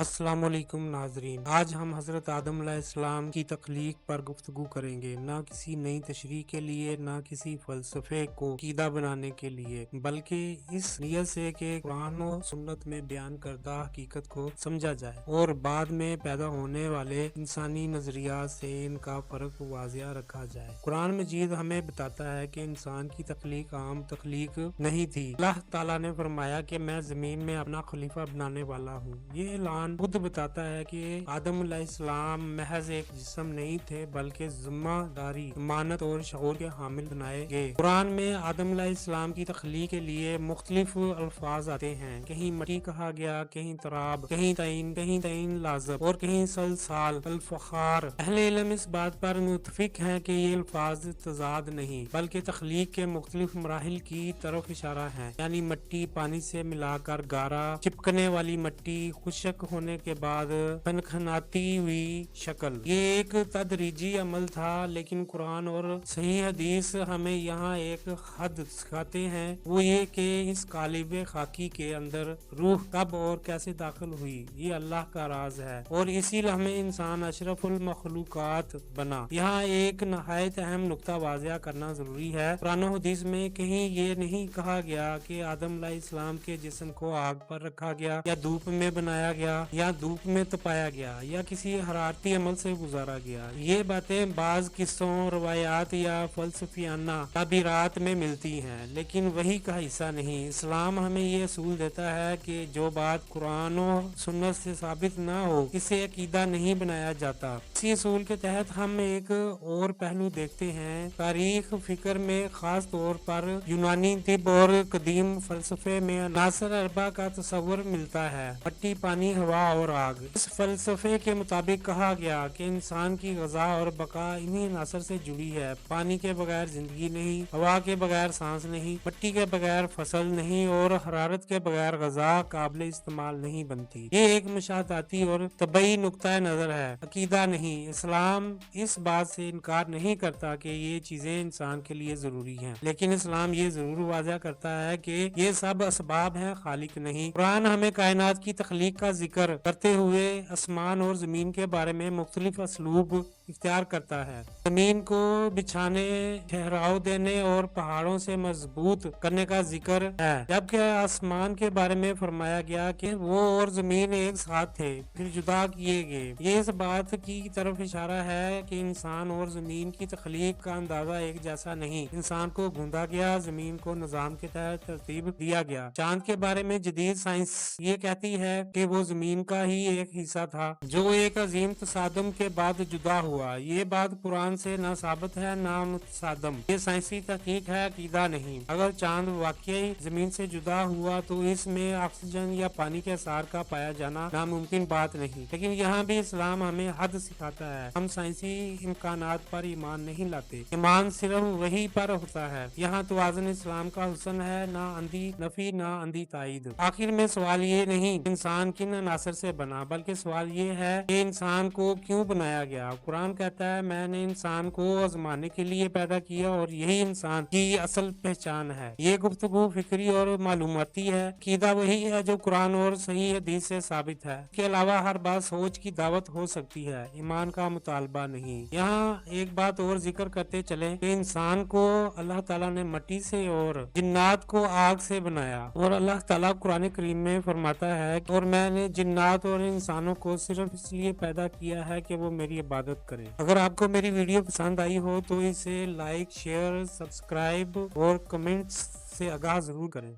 अस्सलाम वालेकुम नाजरीन। आज हम हज़रत आदम अलैहिस्सलाम की तख्लीक पर गुफ्तगू करेंगे, ना किसी नई तशरीह के लिए, ना किसी फ़लसफ़े को कीदा बनाने के लिए, बल्कि इस नियत से कि कुरान और सुन्नत में बयान करदा हकीकत को समझा जाए और बाद में पैदा होने वाले इंसानी नज़रियात से इनका फ़र्क वाज़िया रखा जाए। कुरान मजीद हमें बताता है कि इंसान की तख्लीक आम तख्लीक नहीं थी। अल्लाह ताला ने फरमाया कि मैं ज़मीन में अपना खलीफा बनाने वाला हूँ। ये ऐलान खुद बताता है कि आदम अलैहिस्सलाम महज एक जिस्म नहीं थे, बल्कि जिम्मेदारी, इमानत और शऊर के हामिल बनाए गए। कुरान में आदम अलैहिस्सलाम की तख्लीक के लिए मुख्तलिफ अल्फाज आते हैं। कहीं मट्टी कहा गया, कहीं तराब, कहीं तईन लाजब और कहीं सलसाल अल्फखार। अहले इल्म इस बात पर मुत्तफिक हैं कि ये अल्फाज तजाद नहीं, बल्कि तख्लीक के मुख्तलिफ मराहिल की तरफ इशारा है। यानी मट्टी पानी से मिलाकर गारा, चिपकने वाली मट्टी, खुशक होने के बाद खनखनाती हुई शक्ल। ये एक तदरीजी अमल था, लेकिन कुरान और सही हदीस हमें यहाँ एक हद सिखाते हैं, वो ये कि इस कालिब खाकी के अंदर रूह कब और कैसे दाखिल हुई, ये अल्लाह का राज है और इसी लम्हे इंसान अशरफुल मखलूकात बना। यहाँ एक नहायत अहम नुक्ता वाज़िया करना जरूरी है। कुरान और हदीस में कहीं ये नहीं कहा गया कि आदम अलैहिस्सलाम के जिस्म को आग पर रखा गया या धूप में बनाया गया या धूप में तपाया गया या किसी हरारती अमल से गुजारा गया। ये बातें बाज किस्सों, रवायात या फलसफियाना ताबीरात में मिलती हैं, लेकिन वही का हिस्सा नहीं। इस्लाम हमें ये असूल देता है कि जो बात कुरान और सुन्नत से साबित ना हो, इसे अकीदा नहीं बनाया जाता। इसी असूल के तहत हम एक और पहलू देखते हैं। तारीख फिक्र में खास तौर पर यूनानी तिब और कदीम फलसफे में अनासर अरबा का तस्वर मिलता है, मट्टी, पानी, हवा और आग। इस फलसफे के मुताबिक कहा गया कि इंसान की ग़ज़ा और बका इन्हीं अनासर से जुड़ी है। पानी के बगैर जिंदगी नहीं, हवा के बगैर सांस नहीं, मट्टी के बगैर फसल नहीं और हरारत के बगैर ग़ज़ा काबिल इस्तेमाल नहीं बनती। ये एक मुशाहदाती और तबई नुक्ता नजर है, अकीदा नहीं। इस्लाम इस बात से इनकार नहीं करता कि ये चीजें इंसान के लिए जरूरी हैं, लेकिन इस्लाम ये जरूर वाज़ा करता है कि ये सब असबाब हैं, खालिक नहीं। कुरान हमें कायनात की तख्लीक का जिक्र करते हुए आसमान और जमीन के बारे में मुख्तलिफ असलूब इख्तियार करता है। जमीन को बिछाने, ठहराव देने और पहाड़ों से मजबूत करने का जिक्र है, जबकि आसमान के बारे में फरमाया गया कि वो और जमीन एक साथ थे, फिर जुदा किए गए। ये इस बात की तरफ इशारा है कि इंसान और जमीन की तख्लीक का अंदाजा एक जैसा नहीं। इंसान को गूंदा गया, जमीन को निजाम के तहत तरतीब दिया गया। चांद के बारे में जदीद साइंस ये कहती है कि वो जमीन का ही एक हिस्सा था जो एक अजीम तसादम के बाद जुदा हुआ। ये बात कुरान से ना साबित है ना मुतसादम। ये साइंसी तहकीक है, अकीदा नहीं। अगर चांद वाकई जमीन से जुदा हुआ तो इसमें ऑक्सीजन या पानी के असर का पाया जाना नामुमकिन बात नहीं। लेकिन यहाँ भी इस्लाम हमें हद सिखाता है। हम साइंसी इम्कानात पर ईमान नहीं लाते, ईमान सिर्फ वही पर होता है। यहाँ तवाज़ुन इस्लाम का हुस्न है, ना अंधी नफी ना अंधी ताईद। आखिर में सवाल ये नहीं इंसान किन अनासर से बना, बल्कि सवाल ये है कि इंसान को क्यों बनाया गया। कुरान कहता है मैंने इंसान को आजमाने के लिए पैदा किया और यही इंसान की असल पहचान है। ये गुफ्तगू फिक्री और मालूमाती है। कीदा वही है जो कुरान और सही हदीस से साबित है। इसके अलावा हर बात सोच की दावत हो सकती है, ईमान का मुतालबा नहीं। यहाँ एक बात और जिक्र करते चले कि इंसान को अल्लाह ताला ने मट्टी से और जिन्नात को आग से बनाया और अल्लाह ताला कुरान करीम में फरमाता है और मैंने जिन्नात और इंसानों को सिर्फ इसलिए पैदा किया है कि वो मेरी इबादत करें। अगर आपको मेरी वीडियो पसंद आई हो तो इसे लाइक, शेयर, सब्सक्राइब और कमेंट्स से आगाह जरूर करें।